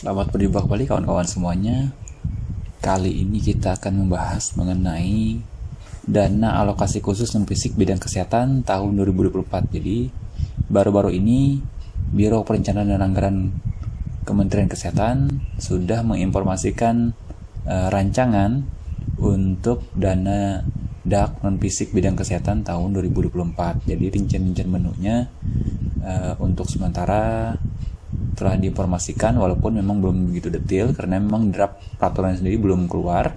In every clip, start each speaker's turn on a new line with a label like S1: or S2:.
S1: Selamat berjumpa kembali kawan-kawan semuanya. Kali ini kita akan membahas mengenai dana alokasi khusus non-fisik bidang kesehatan tahun 2024. Jadi, baru-baru ini Biro Perencanaan dan Anggaran Kementerian Kesehatan sudah menginformasikan rancangan untuk dana DAK non-fisik bidang kesehatan tahun 2024. Jadi, rincian-rincian menunya untuk sementara telah diinformasikan, walaupun memang belum begitu detail karena memang draft peraturan sendiri belum keluar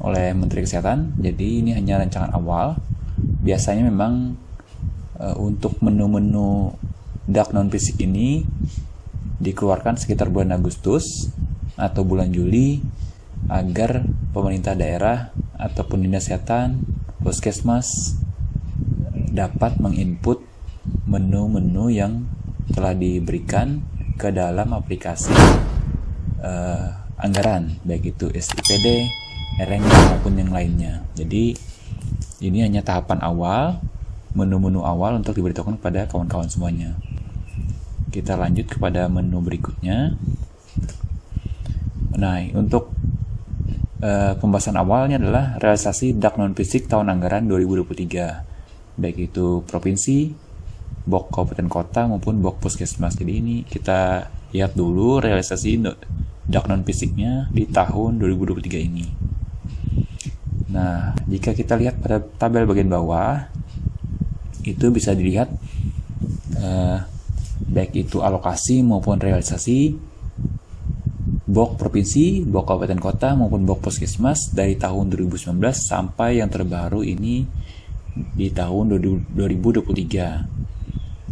S1: oleh Menteri Kesehatan. Jadi ini hanya rancangan awal. Biasanya memang untuk menu-menu DAK non fisik ini dikeluarkan sekitar bulan Agustus atau bulan Juli agar pemerintah daerah ataupun dinas kesehatan, puskesmas dapat menginput menu-menu yang telah diberikan ke dalam aplikasi anggaran, baik itu SIPD, RNG maupun yang lainnya. Jadi ini hanya tahapan awal, menu-menu awal untuk diberitahukan kepada kawan-kawan semuanya. Kita lanjut kepada menu berikutnya. Nah, untuk pembahasan awalnya adalah realisasi DAK non-fisik tahun anggaran 2023, baik itu provinsi, BOK kabupaten kota maupun BOK puskesmas. Jadi ini kita lihat dulu realisasi DAK non fisiknya di tahun 2023 ini. Nah, jika kita lihat pada tabel bagian bawah, itu bisa dilihat baik itu alokasi maupun realisasi BOK provinsi, BOK kabupaten kota maupun BOK puskesmas dari tahun 2019 sampai yang terbaru ini di tahun 2023.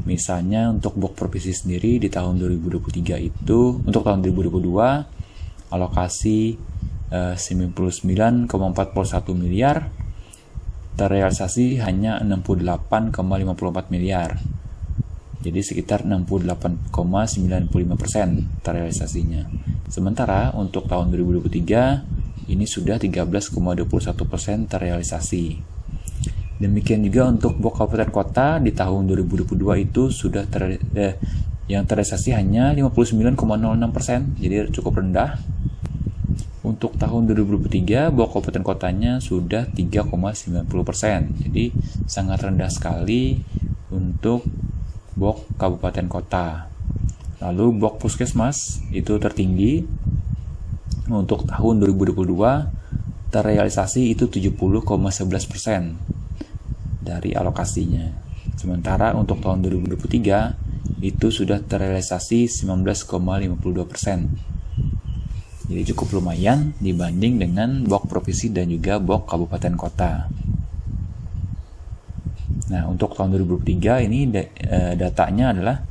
S1: Misalnya untuk BOK provinsi sendiri di tahun 2023 itu, untuk tahun 2022 alokasi 99,41 miliar, terrealisasi hanya 68,54 miliar. Jadi sekitar 68,95% terrealisasinya. Sementara untuk tahun 2023 ini sudah 13,21% terrealisasi. Demikian juga untuk BOK kabupaten kota di tahun 2022 itu sudah yang terrealisasi hanya 59,06%, jadi cukup rendah. Untuk tahun 2023 BOK kabupaten kotanya sudah 3,90%, jadi sangat rendah sekali untuk BOK kabupaten kota. Lalu BOK puskesmas itu tertinggi. Untuk tahun 2022 terrealisasi itu 70,11% dari alokasinya. Sementara untuk tahun 2023 itu sudah terrealisasi 19,52%. Jadi cukup lumayan dibanding dengan BOK provinsi dan juga BOK kabupaten kota. Nah, untuk tahun 2023 ini datanya adalah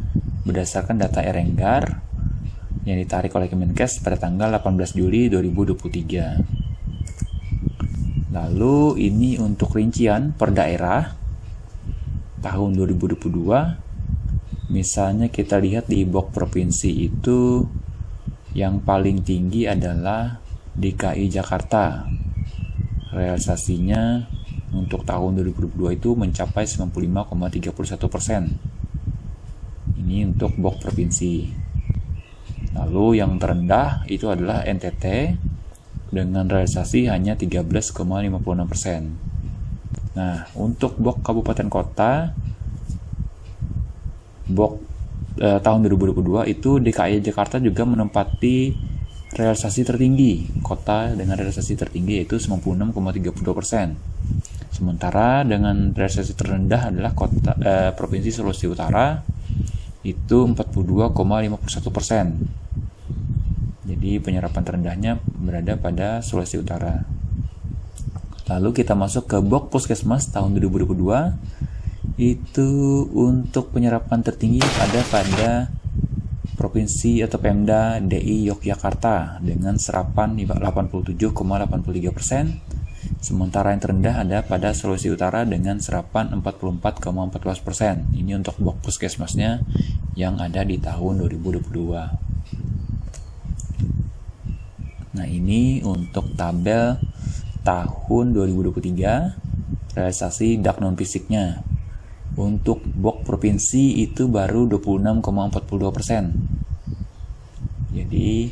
S1: berdasarkan data Erenggar yang ditarik oleh Kemenkes pada tanggal 18 Juli 2023. Lalu ini untuk rincian per daerah tahun 2022. Misalnya kita lihat di BOK provinsi itu yang paling tinggi adalah DKI Jakarta. Realisasinya untuk tahun 2022 itu mencapai 95,31%. Ini untuk BOK provinsi. Lalu yang terendah itu adalah NTT dengan realisasi hanya 13,56%. Nah, untuk BOK kabupaten kota, BOK tahun 2022 itu DKI Jakarta juga menempati realisasi tertinggi. Kota dengan realisasi tertinggi yaitu 96,32%. Sementara dengan realisasi terendah adalah Provinsi Sulawesi Utara itu 42,51%. Jadi penyerapan terendahnya berada pada Sulawesi Utara. Lalu kita masuk ke BOK puskesmas tahun 2022. Itu untuk penyerapan tertinggi ada pada Provinsi atau Pemda DI Yogyakarta dengan serapan 87,83%. Sementara yang terendah ada pada Sulawesi Utara dengan serapan 44,14%. Ini untuk BOK puskesmasnya yang ada di tahun 2022. Nah, ini untuk tabel tahun 2023 realisasi DAK non fisiknya. Untuk BOK provinsi itu baru 26,42%. Jadi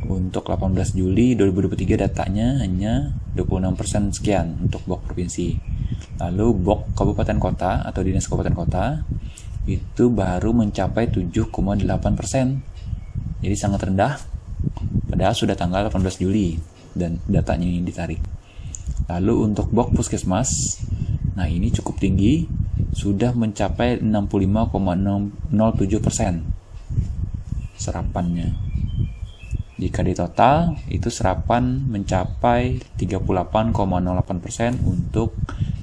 S1: Untuk 18 Juli 2023 datanya hanya 26% sekian untuk BOK provinsi. Lalu BOK kabupaten kota atau dinas kabupaten kota itu baru mencapai 7,8%. Jadi sangat rendah, padahal sudah tanggal 18 Juli dan datanya ini ditarik. Lalu untuk BOK puskesmas, nah ini cukup tinggi, sudah mencapai 65,07% serapannya. Jika di total, itu serapan mencapai 38,08% untuk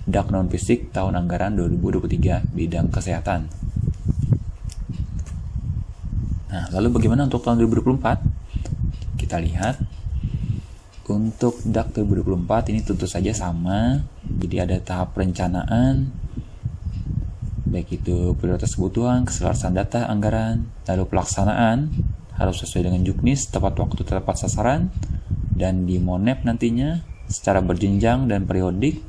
S1: DAK non-fisik tahun anggaran 2023 bidang kesehatan. Nah, lalu bagaimana untuk tahun 2024? Kita lihat. Untuk DAK 2024 ini tentu saja sama. Jadi ada tahap perencanaan, baik itu prioritas kebutuhan, keselarasan data, anggaran, lalu pelaksanaan, harus sesuai dengan juknis, tepat waktu, tepat sasaran, dan di Monep nantinya secara berjenjang dan periodik.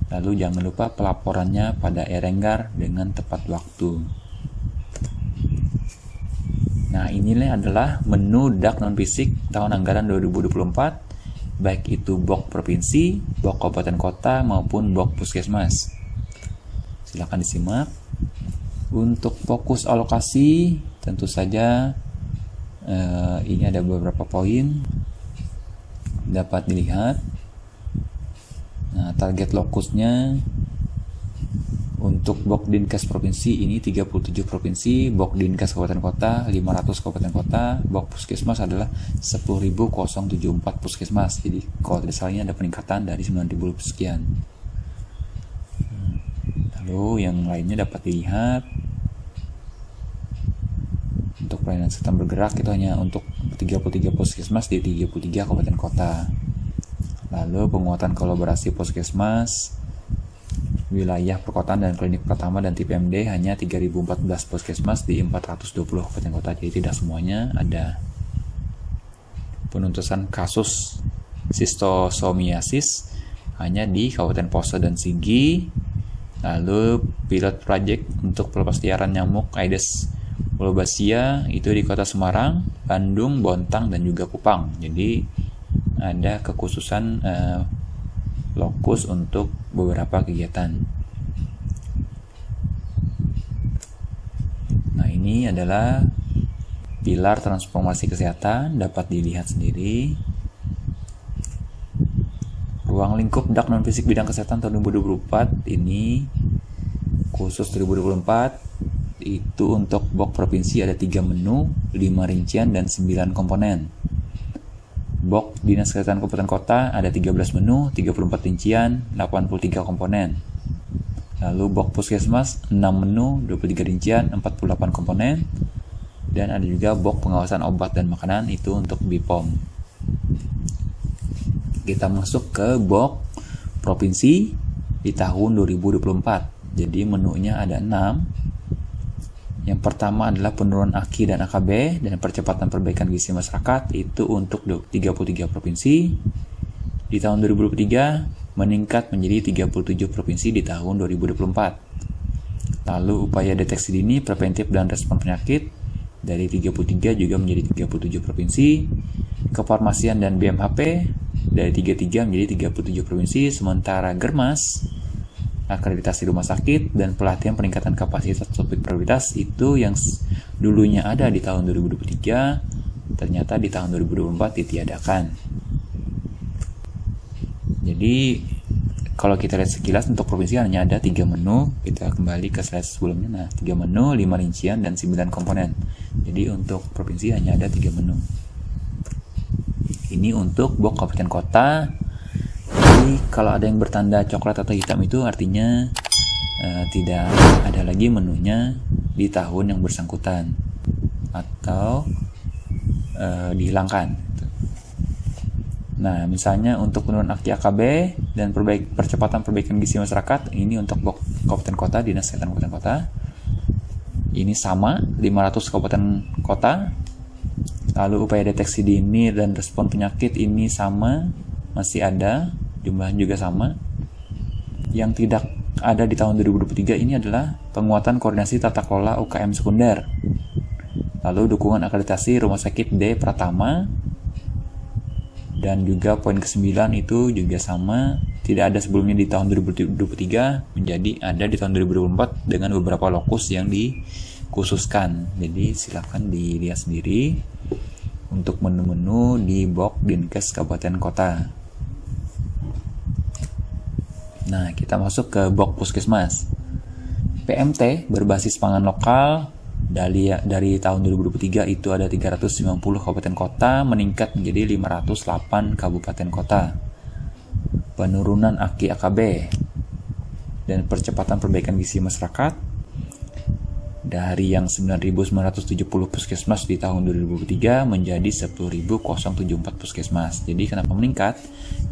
S1: Lalu jangan lupa pelaporannya pada Erenggar dengan tepat waktu. Nah, inilah adalah menu DAK non-fisik tahun anggaran 2024, baik itu BOK provinsi, BOK kabupaten kota, maupun BOK puskesmas. Silakan disimak. Untuk fokus alokasi, tentu saja ini ada beberapa poin dapat dilihat. Nah, target lokusnya untuk BOK Dinkes provinsi ini 37 provinsi, BOK Dinkes kabupaten kota 500 kabupaten kota, BOK puskesmas adalah 10.074 puskesmas. Jadi kalau tidak salah ini ada peningkatan dari 9.000 sekian. Lalu yang lainnya dapat dilihat. Untuk pelayanan kesehatan bergerak itu hanya untuk 33 puskesmas di 33 kabupaten kota. Lalu penguatan kolaborasi puskesmas wilayah perkotaan dan klinik pertama dan TPMD hanya 3.014 puskesmas di 420 kabupaten kota. Jadi tidak semuanya ada. Penuntasan kasus sistosomiasis hanya di Kabupaten Poso dan Sigi. Lalu pilot project untuk pelepasliaran nyamuk Aedes Wolbachia itu di kota Semarang, Bandung, Bontang, dan juga Kupang. Jadi ada kekhususan lokus untuk beberapa kegiatan. Nah, ini adalah pilar transformasi kesehatan, dapat dilihat sendiri. Ruang lingkup DAK non-fisik bidang kesehatan tahun 2024 ini khusus 2024 itu untuk BOK provinsi ada 3 menu, 5 rincian, dan 9 komponen. BOK Dinas Kesehatan Kabupaten Kota ada 13 menu, 34 rincian, 83 komponen. Lalu BOK Puskesmas 6 menu, 23 rincian, 48 komponen. Dan ada juga BOK Pengawasan Obat dan Makanan itu untuk BPOM. Kita masuk ke BOK Provinsi di tahun 2024. Jadi menunya ada 6. Yang pertama adalah penurunan AKI dan AKB dan percepatan perbaikan gizi masyarakat itu untuk 33 provinsi. Di tahun 2023 meningkat menjadi 37 provinsi di tahun 2024. Lalu upaya deteksi dini, preventif dan respon penyakit dari 33 juga menjadi 37 provinsi. Kefarmasian dan BMHP dari 33 menjadi 37 provinsi, sementara Germas, akreditasi rumah sakit, dan pelatihan peningkatan kapasitas topik prioritas itu yang dulunya ada di tahun 2023 ternyata di tahun 2024 ditiadakan. Jadi kalau kita lihat sekilas untuk provinsi hanya ada 3 menu. Kita kembali ke slide sebelumnya. Nah, 3 menu, 5 rincian, dan 9 komponen. Jadi untuk provinsi hanya ada 3 menu. Ini untuk BOK kabupaten kota. Jadi kalau ada yang bertanda coklat atau hitam itu artinya tidak ada lagi menunya di tahun yang bersangkutan atau dihilangkan. Nah, misalnya untuk penurunan AKI AKB dan percepatan perbaikan gizi masyarakat, ini untuk BOK kabupaten kota, Dinas Kesehatan Kabupaten Kota. Ini sama 500 kabupaten kota. Lalu upaya deteksi dini dan respon penyakit ini sama, masih ada, jumlahnya juga sama. Yang tidak ada di tahun 2023 ini adalah penguatan koordinasi tata kelola UKM sekunder. Lalu dukungan akreditasi Rumah Sakit D Pratama Dan juga poin ke-9 itu juga sama, tidak ada sebelumnya di tahun 2023, menjadi ada di tahun 2024 dengan beberapa lokus yang dikhususkan. Jadi silakan dilihat sendiri untuk menu-menu di Box Dinkes Kabupaten Kota. Nah, kita masuk ke Box Puskesmas. PMT berbasis pangan lokal dari tahun 2023 itu ada 390 kabupaten kota, meningkat menjadi 508 kabupaten kota. Penurunan AKI AKB dan percepatan perbaikan gizi masyarakat dari yang 9.970 puskesmas di tahun 2023 menjadi 10.074 puskesmas. Jadi kenapa meningkat?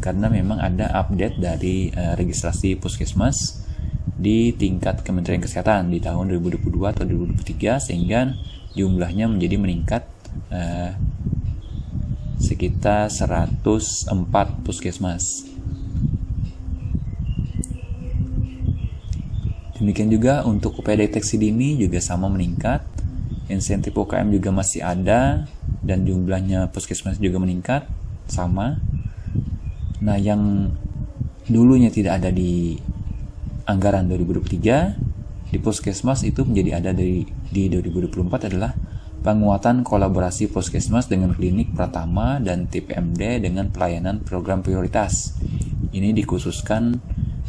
S1: Karena memang ada update dari registrasi puskesmas di tingkat Kementerian Kesehatan di tahun 2022 atau 2023, sehingga jumlahnya menjadi meningkat sekitar 104 puskesmas. Demikian juga untuk upaya deteksi dini juga sama meningkat, insentif UKM juga masih ada, dan jumlahnya puskesmas juga meningkat, sama. Nah, yang dulunya tidak ada di anggaran 2023, di puskesmas itu menjadi ada di 2024 adalah penguatan kolaborasi puskesmas dengan klinik Pratama dan TPMD dengan pelayanan program prioritas. Ini dikhususkan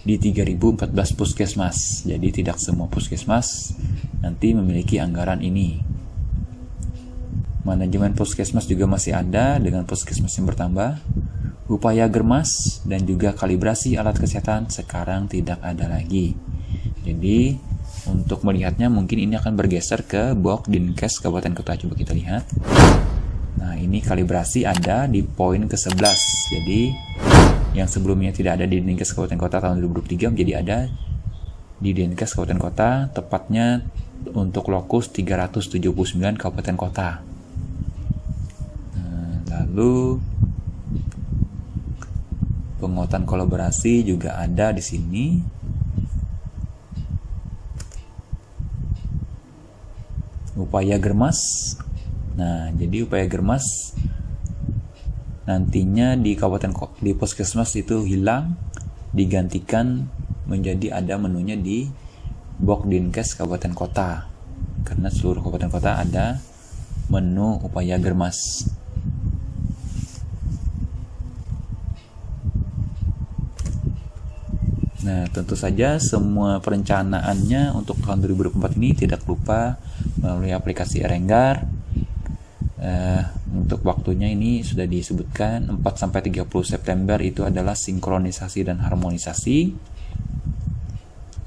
S1: di 3014 puskesmas. Jadi tidak semua puskesmas nanti memiliki anggaran ini. Manajemen puskesmas juga masih ada dengan puskesmas yang bertambah. Upaya germas dan juga kalibrasi alat kesehatan sekarang tidak ada lagi. Jadi untuk melihatnya mungkin ini akan bergeser ke Box Dinkes Kabupaten Kota. Coba kita lihat. Nah, ini kalibrasi ada di poin ke-11. Jadi yang sebelumnya tidak ada di Dinkes Kabupaten Kota tahun 2023 menjadi ada di Dinkes Kabupaten Kota, tepatnya untuk lokus 379 Kabupaten Kota. Lalu penguatan kolaborasi juga ada di sini. Upaya germas. Nah, jadi upaya germas nantinya di puskesmas itu hilang, digantikan menjadi ada menunya di Box Dinkes Kabupaten Kota, karena seluruh kabupaten kota ada menu upaya germas. Nah, tentu saja semua perencanaannya untuk tahun 2024 ini tidak lupa melalui aplikasi Erenggar. Untuk waktunya ini sudah disebutkan 4-30 September itu adalah sinkronisasi dan harmonisasi.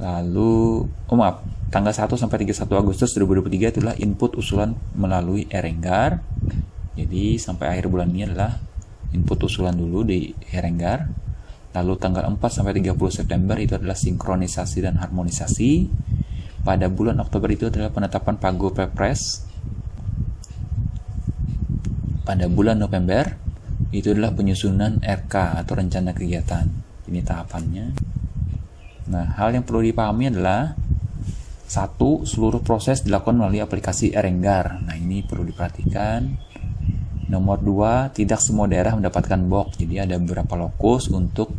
S1: Lalu tanggal 1-31 Agustus 2023 itulah input usulan melalui Erenggar. Jadi sampai akhir bulan ini adalah input usulan dulu di Erenggar. Lalu tanggal 4-30 September itu adalah sinkronisasi dan harmonisasi. Pada bulan Oktober itu adalah penetapan Pagu Pepres. Pada bulan November itu adalah penyusunan RK atau rencana kegiatan. Ini tahapannya. Nah, hal yang perlu dipahami adalah 1. Seluruh proses dilakukan melalui aplikasi Erenggar. Nah, ini perlu diperhatikan. Nomor 2, tidak semua daerah mendapatkan box. Jadi ada beberapa lokus untuk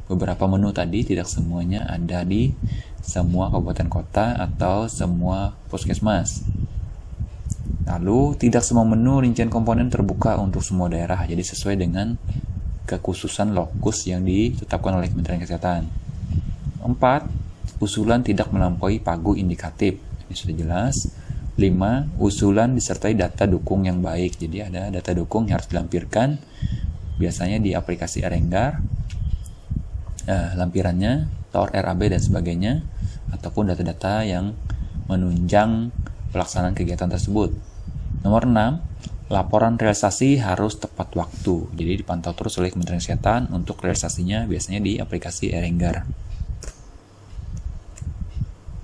S1: beberapa menu tadi, tidak semuanya ada di semua kabupaten kota atau semua puskesmas. Lalu, tidak semua menu rincian komponen terbuka untuk semua daerah, jadi sesuai dengan kekhususan lokus yang ditetapkan oleh Kementerian Kesehatan. 4. Usulan tidak melampaui pagu indikatif. Ini sudah jelas. 5. Usulan disertai data dukung yang baik. Jadi ada data dukung yang harus dilampirkan, biasanya di aplikasi Erenggar, lampirannya, TOR, RAB, dan sebagainya, ataupun data-data yang menunjang pelaksanaan kegiatan tersebut. Nomor 6, laporan realisasi harus tepat waktu. Jadi dipantau terus oleh Kementerian Kesehatan untuk realisasinya biasanya di aplikasi Erenggar.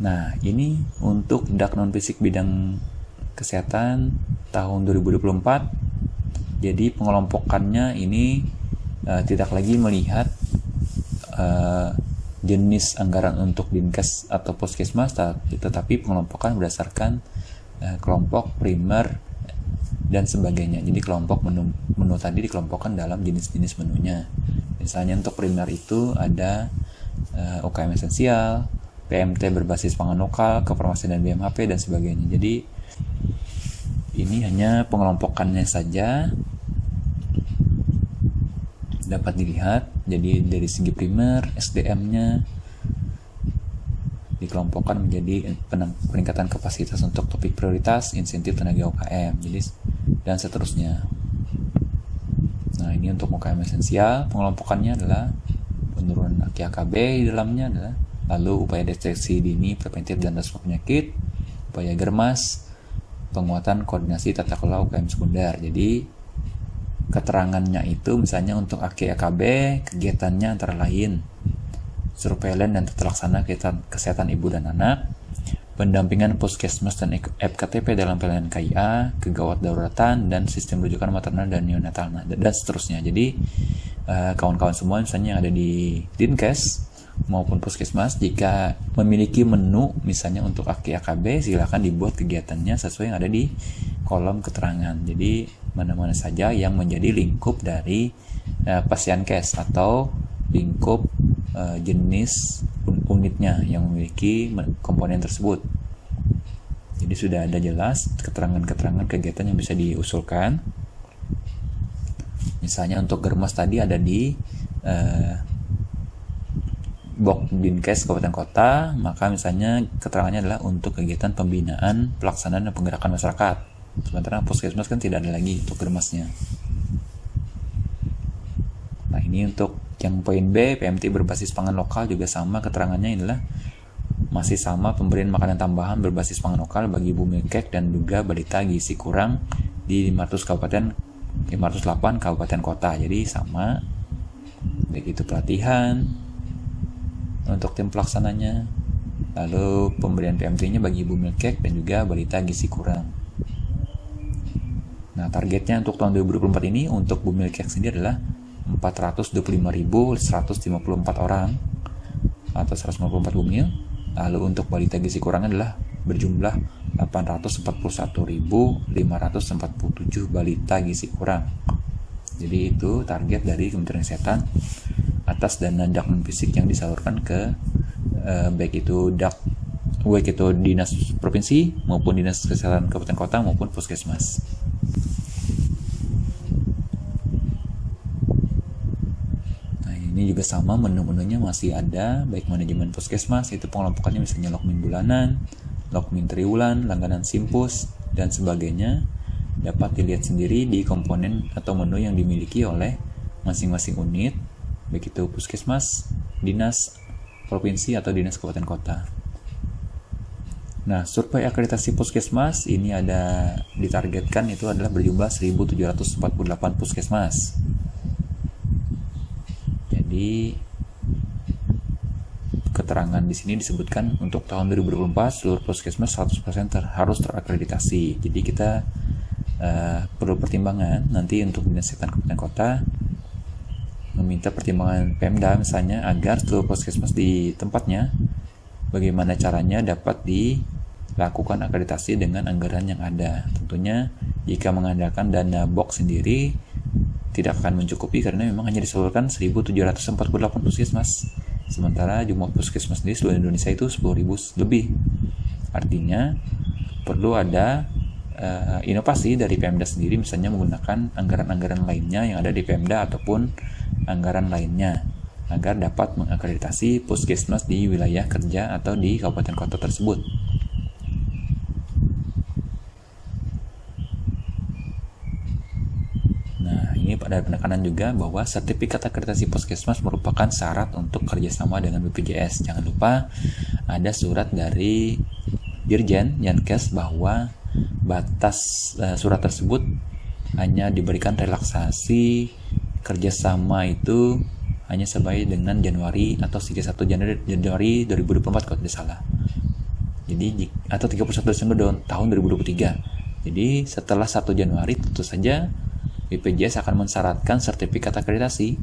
S1: Nah, ini untuk dak non fisik bidang kesehatan tahun 2024. Jadi pengelompokannya ini tidak lagi melihat jenis anggaran untuk Dinkes atau puskesmas, tetapi pengelompokan berdasarkan kelompok primer, dan sebagainya. Jadi kelompok menu tadi dikelompokkan dalam jenis-jenis menunya. Misalnya untuk primer itu ada UKM esensial, PMT berbasis pangan lokal, kefarmasian dan BMHP dan sebagainya. Jadi ini hanya pengelompokannya saja dapat dilihat. Jadi dari segi primer, SDM-nya dikelompokkan menjadi peningkatan kapasitas untuk topik prioritas, insentif tenaga UKM, jadi dan seterusnya. Nah, ini untuk UKM esensial, pengelompokannya adalah penurunan AKB di dalamnya adalah, lalu upaya deteksi dini, preventif dan respon penyakit, upaya germas, penguatan koordinasi tata kelola UKM sekunder. Jadi keterangannya itu misalnya untuk AKB kegiatannya antara lain surveillance dan tata laksana kesehatan ibu dan anak, pendampingan puskesmas dan FKTP dalam pelayanan KIA, kegawat dauratan, dan sistem rujukan maternal dan neonatal, dan seterusnya. Jadi kawan-kawan semua misalnya yang ada di Dinkes maupun puskesmas, jika memiliki menu misalnya untuk AKB, silakan dibuat kegiatannya sesuai yang ada di kolom keterangan. Jadi mana-mana saja yang menjadi lingkup dari Pasienkes atau lingkup jenis unitnya yang memiliki komponen tersebut. Jadi sudah ada jelas keterangan-keterangan kegiatan yang bisa diusulkan. Misalnya untuk germas tadi ada di Bok Dinkes Kabupaten Kota, maka misalnya keterangannya adalah untuk kegiatan pembinaan, pelaksanaan dan penggerakan masyarakat. Sementara puskesmas kan tidak ada lagi untuk germasnya. Nah, ini untuk yang poin B, PMT berbasis pangan lokal juga sama, keterangannya adalah masih sama, pemberian makanan tambahan berbasis pangan lokal bagi ibu mekek dan juga balita gizi kurang di 508 kabupaten kota. Jadi sama, baik itu pelatihan untuk tim pelaksananya, lalu pemberian PMT-nya bagi ibu mekek dan juga balita gizi kurang. Nah, targetnya untuk tahun 2024 ini untuk ibu mekek sendiri adalah 425.154 orang atau 154 bumil. Lalu untuk balita gizi kurang adalah berjumlah 841.547 balita gizi kurang. Jadi itu target dari Kementerian Kesehatan atas dana dak non-fisik yang disalurkan ke baik itu dinas provinsi maupun dinas kesehatan kabupaten kota maupun puskesmas. Ini juga sama, menu-menunya masih ada, baik manajemen puskesmas, itu pengelompokannya misalnya lokmin bulanan, lokmin triwulan, langganan simpus, dan sebagainya, dapat dilihat sendiri di komponen atau menu yang dimiliki oleh masing-masing unit, baik itu puskesmas, dinas provinsi, atau dinas kabupaten kota. Nah, survei akreditasi puskesmas ini ada ditargetkan itu adalah berjumlah 1.748 puskesmas. Jadi keterangan di sini disebutkan untuk tahun 2024 seluruh puskesmas 100% harus terakreditasi. Jadi kita perlu pertimbangan nanti untuk dinas kesehatan kabupaten kota meminta pertimbangan Pemda misalnya agar seluruh puskesmas di tempatnya bagaimana caranya dapat dilakukan akreditasi dengan anggaran yang ada. Tentunya jika mengandalkan dana box sendiri tidak akan mencukupi karena memang hanya disalurkan 1.748 puskesmas. Sementara jumlah puskesmas di seluruh Indonesia itu 10.000 lebih. Artinya perlu ada inovasi dari Pemda sendiri, misalnya menggunakan anggaran-anggaran lainnya yang ada di Pemda ataupun anggaran lainnya agar dapat mengakreditasi puskesmas di wilayah kerja atau di kabupaten kota tersebut. Ini pada penekanan juga bahwa sertifikat akreditasi puskesmas merupakan syarat untuk kerjasama dengan BPJS. Jangan lupa ada surat dari Dirjen Yankes bahwa batas surat tersebut hanya diberikan relaksasi kerjasama itu hanya sampai dengan Januari atau 31 Januari 2024 kalau tidak salah. Jadi atau 31 Desember tahun 2023. Jadi setelah 1 Januari tentu saja BPJS akan mensyaratkan sertifikat akreditasi.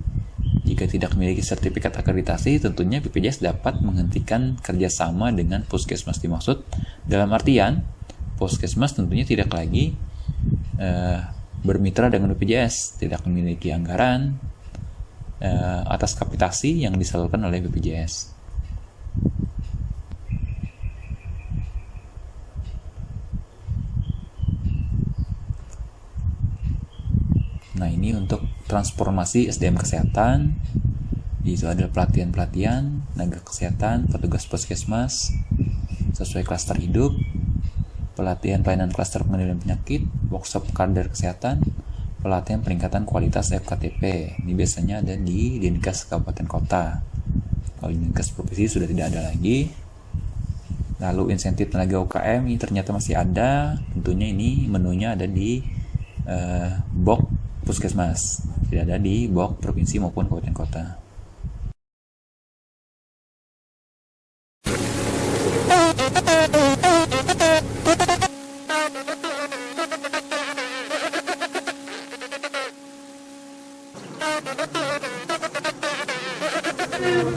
S1: Jika tidak memiliki sertifikat akreditasi, tentunya BPJS dapat menghentikan kerjasama dengan puskesmas dimaksud. Dalam artian, puskesmas tentunya tidak lagi bermitra dengan BPJS, tidak memiliki anggaran atas kapitasi yang disalurkan oleh BPJS. Nah, ini untuk transformasi SDM kesehatan. Itu adalah pelatihan-pelatihan tenaga kesehatan, petugas puskesmas sesuai klaster hidup, pelatihan pelayanan klaster pengendalian penyakit, workshop kader kesehatan, pelatihan peningkatan kualitas FKTP. Ini biasanya ada di Dinkes Kabupaten Kota. Kalau Dinkes Provinsi sudah tidak ada lagi. Lalu insentif tenaga UKM ini ternyata masih ada. Tentunya ini menunya ada di BOK Puskesmas, tidak ada di BOK Provinsi maupun Kabupaten Kota.